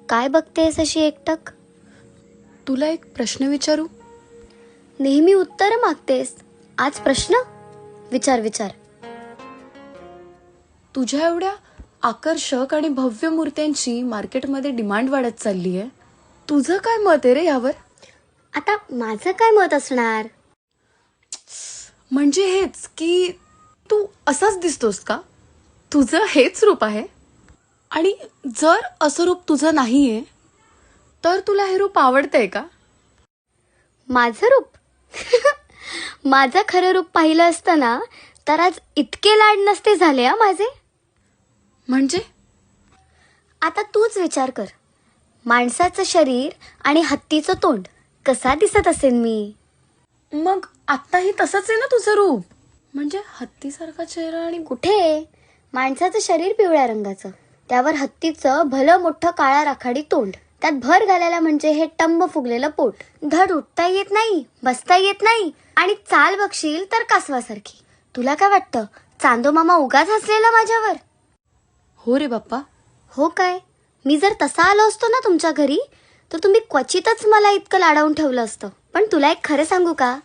काय बघतेस अशी एकटक? तुला एक प्रश्न विचारू? नेहमी उत्तर मागतेस, आज प्रश्न? विचार विचार. तुझ्या एवढ्या आकर्षक आणि भव्य मूर्त्यांची मार्केटमध्ये डिमांड वाढत चालली आहे. तुझं काय मत आहे रे यावर? आता माझं काय मत असणार? म्हणजे हेच की तू असाच दिसतोस का? तुझं हेच रूप आहे? आणि जर असं रूप तुझं नाहीये तर तुला हे रूप आवडतंय का? माझं रूप? माझं खरं रूप पाहिलं असतं ना तर आज इतके लाड नसते झाले हा माझे. म्हणजे आता तूच विचार कर, माणसाचं शरीर आणि हत्तीचं तोंड कसा दिसत असेल मी? मग आत्ताही तसंच आहे ना तुझं रूप? म्हणजे हत्तीसारखा चेहरा आणि कुठे? माणसाचं शरीर पिवळ्या रंगाचं, त्यावर हत्तीचं भलं मोठं काळा राखाडी तोंड, त्यात भर घालायला म्हणजे हे टंब फुगलेलं पोट. धड उठता येत नाही, बसता येत नाही आणि चाल बघशील तर कासवासारखी. तुला काय वाटतं, चांदो मामा उगाच हसलेला माझ्यावर? हो रे बाप्पा. हो काय? मी जर तसा आलो असतो ना तुमच्या घरी तर तुम्ही क्वचितच मला इतकं लाडावून ठेवलं असतं. पण तुला एक खरं सांगू का?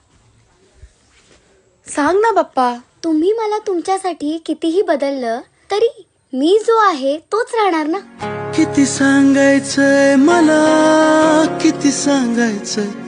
सांग ना बाप्पा. तुम्ही मला तुमच्यासाठी कितीही बदललं तरी मी जो आहे तोच राहणार ना. किती सांगायचंय मला, किती सांगायचंय